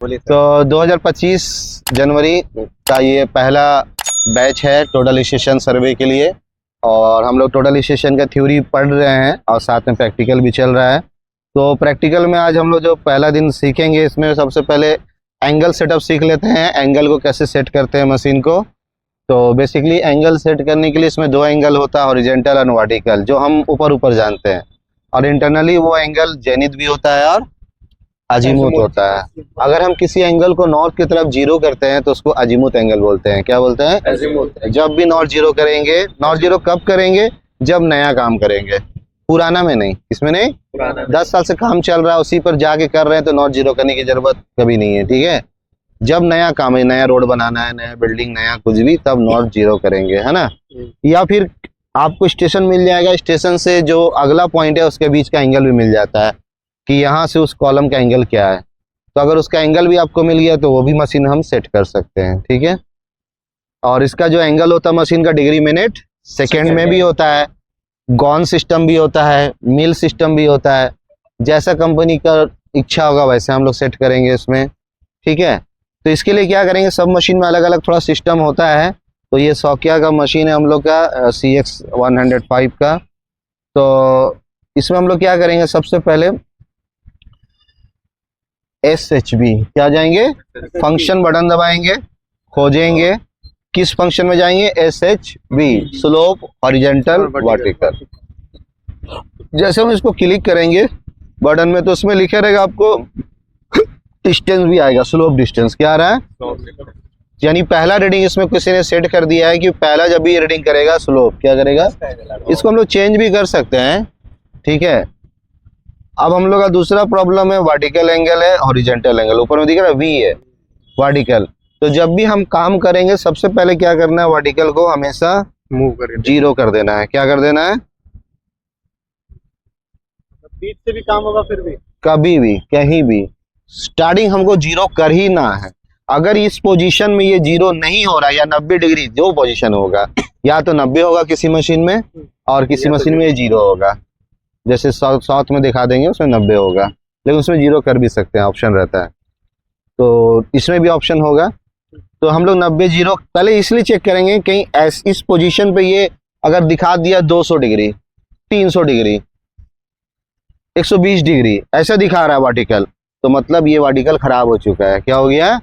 तो 2025 जनवरी का ये पहला बैच है टोटल स्टेशन सर्वे के लिए, और हम लोग टोटल स्टेशन का थ्योरी पढ़ रहे हैं और साथ में प्रैक्टिकल भी चल रहा है। तो प्रैक्टिकल में आज हम लोग जो पहला दिन सीखेंगे, इसमें सबसे पहले एंगल सेटअप सीख लेते हैं। एंगल को कैसे सेट करते हैं मशीन को। तो बेसिकली एंगल सेट करने के लिए इसमें दो एंगल होता है, हॉरिजॉन्टल और वर्टिकल, जो हम ऊपर ऊपर जानते हैं, और इंटरनली वो एंगल जेनिथ भी होता है और अजीमुथ होता है। अगर हम किसी एंगल को नॉर्थ की तरफ जीरो करते हैं तो उसको अजीमुथ एंगल बोलते हैं। क्या बोलते हैं? अजीमुथ। जब भी नॉर्थ जीरो करेंगे, नॉर्थ जीरो कब करेंगे? जब नया काम करेंगे, पुराना में नहीं। इसमें नहीं, 10 साल से काम चल रहा है उसी पर जाके कर रहे हैं तो नॉर्थ जीरो करने की जरूरत कभी नहीं है। ठीक है, जब नया काम है, नया रोड बनाना है, नया बिल्डिंग, नया कुछ भी, तब नॉर्थ जीरो करेंगे, है ना। या फिर आपको स्टेशन मिल जाएगा, स्टेशन से जो अगला पॉइंट है उसके बीच का एंगल भी मिल जाता है कि यहाँ से उस कॉलम का एंगल क्या है। तो अगर उसका एंगल भी आपको मिल गया तो वो भी मशीन हम सेट कर सकते हैं। ठीक है, और इसका जो एंगल होता है मशीन का, डिग्री मिनट सेकेंड में भी होता है, गॉन सिस्टम भी होता है, मिल सिस्टम भी होता है। जैसा कंपनी का इच्छा होगा वैसे हम लोग सेट करेंगे इसमें। ठीक है, तो इसके लिए क्या करेंगे, सब मशीन में अलग अलग थोड़ा सिस्टम होता है। तो ये सौकिया का मशीन है हम लोग का, CX 105 का। तो इसमें हम लोग क्या करेंगे, सबसे पहले SHB क्या जाएंगे, फंक्शन बटन दबाएंगे, खोजेंगे, किस फंक्शन में जाएंगे, SHB, स्लोप, हॉरिजॉन्टल, वर्टिकल। जैसे हम इसको क्लिक करेंगे बटन में तो उसमें लिखे रहेगा आपको डिस्टेंस भी आएगा, स्लोप डिस्टेंस। क्या आ रहा है, यानी पहला रीडिंग इसमें किसी ने सेट कर दिया है कि पहला जब भी रीडिंग करेगा स्लोप क्या करेगा। इसको हम लोग चेंज भी कर सकते हैं। ठीक है, अब हम लोग का दूसरा प्रॉब्लम है वर्टिकल एंगल है, हॉरिजॉन्टल एंगल। ऊपर में दिख रहा है V है, वर्टिकल। तो जब भी हम काम करेंगे सबसे पहले क्या करना है, वर्टिकल को हमेशा मूव कर जीरो कर देना है। क्या कर देना है, बीच से भी काम होगा फिर भी, कभी भी कहीं भी स्टार्टिंग हमको जीरो कर ही ना है। अगर इस पोजीशन में ये जीरो नहीं हो रहा है, या 90 डिग्री जो पोजीशन होगा, या तो 90 होगा किसी मशीन में और किसी मशीन में ये जीरो होगा। जैसे साउथ में दिखा देंगे उसमें 90 होगा, लेकिन उसमें जीरो कर भी सकते हैं, ऑप्शन रहता है। तो इसमें भी ऑप्शन होगा। तो हम लोग 90 जीरो पहले इसलिए चेक करेंगे कहीं इस पोजीशन पे ये अगर दिखा दिया 200 डिग्री, 300 डिग्री, 120 डिग्री ऐसा दिखा रहा है वर्टिकल, तो मतलब ये वर्टिकल खराब हो चुका है। क्या हो गया,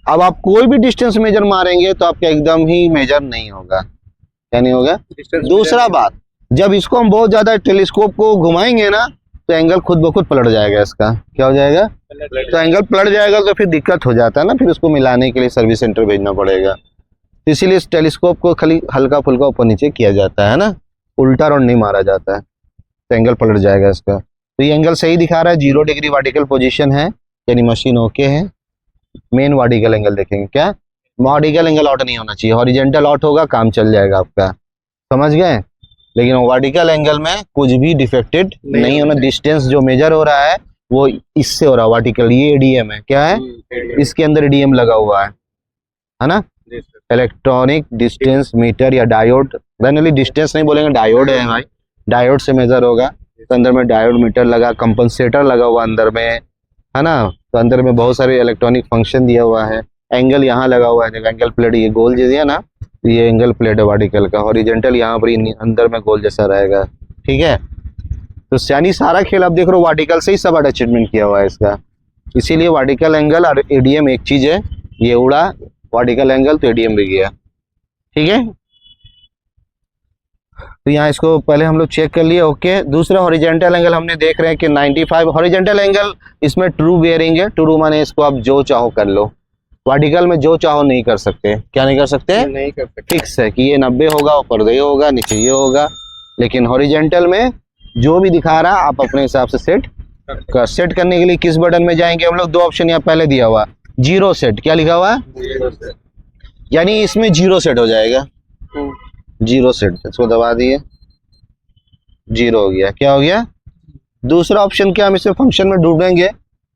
अब आप कोई भी डिस्टेंस मेजर मारेंगे तो आपका एकदम ही मेजर नहीं होगा। क्या नहीं होगा। दूसरा बात, जब इसको हम बहुत ज्यादा टेलीस्कोप को घुमाएंगे ना तो एंगल खुद ब खुद पलट जाएगा इसका। क्या हो जाएगा, तो एंगल पलट जाएगा तो फिर दिक्कत हो जाता है ना, फिर उसको मिलाने के लिए सर्विस सेंटर भेजना पड़ेगा। तो इसीलिए इस टेलीस्कोप को खाली हल्का फुल्का ऊपर नीचे किया जाता है ना, उल्टा राउंड नहीं मारा जाता है, तो एंगल पलट जाएगा इसका। तो ये एंगल सही दिखा रहा है, 0 डिग्री वर्टिकल पोजीशन है, यानी मशीन ओके है। मेन वर्टिकल एंगल देखेंगे, क्या वर्टिकल एंगल आउट नहीं होना चाहिए, हॉरिजॉन्टल आउट होगा काम चल जाएगा आपका, समझ गए। लेकिन वर्टिकल एंगल में कुछ भी डिफेक्टेड नहीं होना। डिस्टेंस जो मेजर हो रहा है वो इससे हो रहा है, वर्टिकल। ये ADM है, क्या है, इसके अंदर ADM लगा हुआ है ना, इलेक्ट्रॉनिक डिस्टेंस मीटर या डायोड। जनरली डिस्टेंस नहीं बोलेंगे, डायोड है भाई, डायोड से मेजर होगा। तो अंदर में डायोड मीटर लगा, कंपनसेटर लगा हुआ अंदर में, है ना। तो अंदर में बहुत सारे इलेक्ट्रॉनिक फंक्शन दिया हुआ है। एंगल यहाँ लगा हुआ है, एंगल प्लेट ये गोल जो दिया ना, तो ये एंगल प्लेट है वर्टिकल का। हॉरिजॉन्टल यहाँ पर अंदर में गोल जैसा रहेगा। ठीक है, तो यानी सारा खेल आप देख रहे हो वर्टिकल से ही सब अटैचमेंट किया हुआ है इसका। इसीलिए वर्टिकल एंगल और ADM एक चीज है। ये उड़ा वर्टिकल एंगल तो ADM भी गया। ठीक है, तो यहाँ इसको पहले हम लोग चेक कर लिए, ओके। दूसरा हॉरिजॉन्टल एंगल हमने देख रहे हैं कि 95 हॉरिजॉन्टल एंगल, इसमें ट्रू बेयरिंग है। ट्रू माने इसको आप जो चाहो कर लो, वर्टिकल में जो चाहो नहीं कर सकते। क्या नहीं कर सकते, नहीं कर सकते। फिक्स है कि ये 90 होगा, ऊपर ये होगा, नीचे ये होगा। लेकिन हॉरिजॉन्टल में जो भी दिखा रहा आप अपने हिसाब से सेट करने के लिए किस बटन में जाएंगे हम लोग, दो ऑप्शन यहाँ पहले दिया हुआ, जीरो सेट। क्या लिखा हुआ है, यानी इसमें जीरो सेट हो जाएगा, जीरो सेट। इसको दबा दिए, जीरो हो गया। क्या हो गया। दूसरा ऑप्शन क्या, हम इसमें फंक्शन में ढूंढेंगे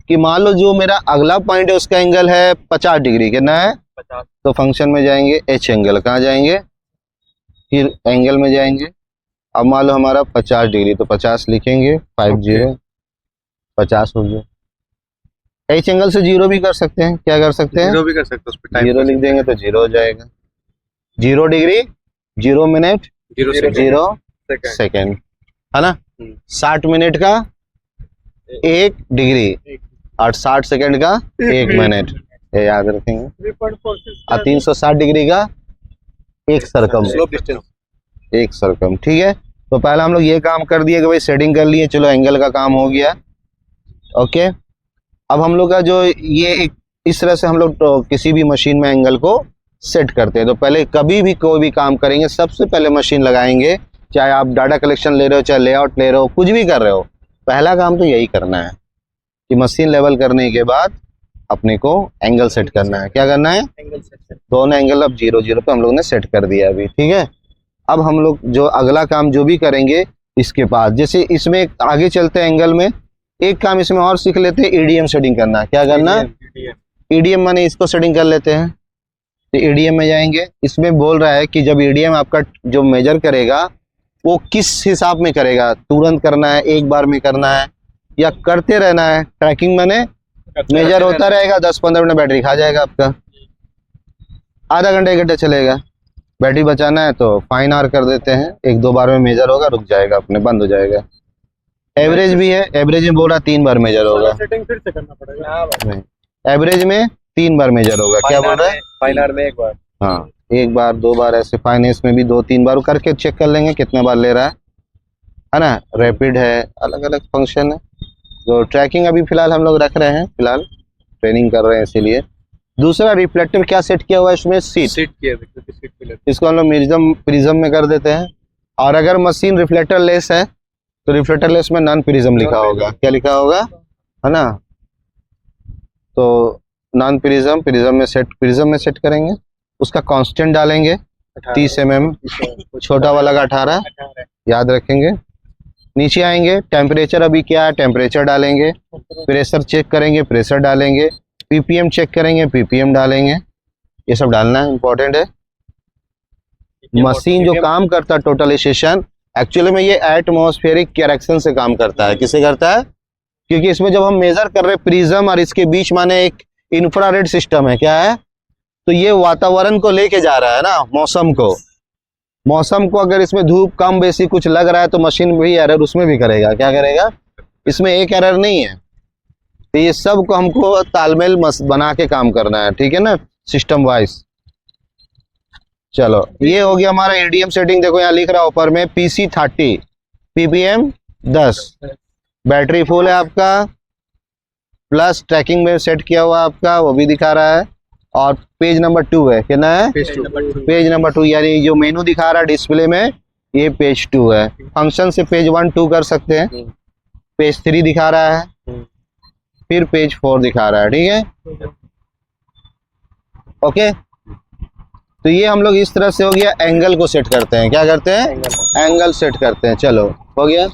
कि मान लो जो मेरा अगला पॉइंट है उसका एंगल है 50 डिग्री, कितना है 50। तो फंक्शन में जाएंगे, H एंगल, कहाँ जाएंगे, फिर एंगल में जाएंगे। अब मान लो हमारा 50 डिग्री, तो 50 लिखेंगे, 50 50 हो गया। एच एंगल से जीरो भी कर सकते हैं, क्या कर सकते हैं, जीरो भी कर सकते हो, उस पे टाइम जीरो लिख देंगे तो जीरो हो जाएगा, 0 डिग्री 0 मिनट जीरो से 0 सेकंड। सेकेंड, है ना। 60 मिनट का 1 डिग्री और 60 सेकंड का 1 मिनट, ये याद रखेंगे। 3.46 और 360 डिग्री का 1 सर्कम, स्लोप डिस्टेंस। 1 सर्कम, ठीक है। तो पहले हम लोग ये काम कर दिए कि भाई सेटिंग कर लिए, चलो एंगल का काम हो गया, ओके। अब हम लोग का जो ये इस तरह से हम लोग तो किसी भी मशीन में एंगल को सेट करते हैं। तो पहले कभी भी कोई भी काम करेंगे सबसे पहले मशीन लगाएंगे, चाहे आप डाटा कलेक्शन ले रहे हो, चाहे लेआउट ले रहे हो, कुछ भी कर रहे हो, पहला काम तो यही करना है कि मशीन लेवल करने के बाद अपने को एंगल सेट करना है। क्या करना है, एंगल सेट। दोनों एंगल अब 0 0 पे हम लोग ने सेट कर दिया अभी, ठीक है। अब हम लोग जो अगला काम जो भी करेंगे इसके बाद, जैसे इसमें आगे चलते हैं एंगल में, एक काम इसमें और सीख लेते हैं, ईडीएम सेटिंग करना। क्या करना, ईडीएम माने इसको सेटिंग कर लेते हैं। तो ईडीएम में जाएंगे, इसमें बोल रहा है कि जब ईडीएम आपका जो मेजर करेगा वो किस हिसाब में करेगा, तुरंत करना है, एक बार में करना है, या करते रहना है। ट्रैकिंग माने मेजर होता रहेगा, 10-15 मिनट बैटरी खा जाएगा आपका, आधा घंटा 1 घंटा चलेगा। बैटरी बचाना है तो फाइन आवर कर देते हैं, 1-2 बार में मेजर होगा, रुक जाएगा, अपने बंद हो जाएगा। एवरेज भी है, एवरेज में बोल रहा 3 बार मेजर होगा, सेटिंग फिर से करना पड़ेगा। एवरेज में 3 बार मेजर होगा। क्या बोल रहा है, फाइन आवर में 1 बार। हाँ 1 बार 2 बार, ऐसे फाइनेंस में भी 2-3 बार करके चेक कर लेंगे कितने बार ले रहा है ना। रैपिड है, अलग अलग फंक्शन है। तो ट्रैकिंग अभी फिलहाल हम लोग रख रहे हैं, फिलहाल ट्रेनिंग कर रहे हैं इसीलिए। दूसरा रिफ्लेक्टर क्या सेट किया हुआ है इसमें, सीट किया देखो, सीट पे इसको हम लोग प्रिज्म में कर देते हैं। और अगर मशीन रिफ्लेक्टर लेस है तो रिफ्लेक्टर लेस में नॉन प्रिज्म लिखा होगा, क्या लिखा होगा, है ना। तो नॉन प्रिज्म, प्रिज्म में सेट करेंगे, उसका कांस्टेंट डालेंगे 30 mm, छोटा वाला का 18, याद रखेंगे। नीचे आएंगे, टेम्परेचर अभी क्या है, टेम्परेचर डालेंगे। प्रेशर चेक करेंगे, प्रेशर डालेंगे। पीपीएम चेक करेंगे, पीपीएम डालेंगे। ये सब डालना है, इंपॉर्टेंट है। मशीन जो काम करता है टोटल स्टेशन, एक्चुअली में ये एटमॉस्फेरिक करेक्शन से काम करता है। किसे करता है, क्योंकि इसमें जब हम मेजर कर रहे हैं प्रिज्म और इसके बीच माने एक इंफ्रारेड सिस्टम है, क्या है, तो ये वातावरण को लेके जा रहा है ना, मौसम को अगर इसमें धूप कम बेसी कुछ लग रहा है तो मशीन भी एरर उसमें भी करेगा। क्या करेगा, इसमें एक एरर नहीं है। तो ये सब को हमको तालमेल बना के काम करना है, ठीक है ना, सिस्टम वाइज। चलो ये हो गया हमारा ईडीएम सेटिंग। देखो यहाँ लिख रहा है ऊपर में PC 30, PPM 10, बैटरी फुल है आपका, प्लस ट्रैकिंग में सेट किया हुआ आपका वो भी दिखा रहा है। और पेज नंबर 2 है, कितना है, पेज नंबर 2, यानी जो मेनू दिखा रहा है डिस्प्ले में ये पेज 2 है। फंक्शन से पेज 1 2 कर सकते हैं, पेज 3 दिखा रहा है, फिर पेज 4 दिखा रहा है, ठीक है, ओके। तो ये हम लोग इस तरह से हो गया, एंगल को सेट करते हैं। क्या करते हैं, एंगल सेट करते हैं। चलो हो गया।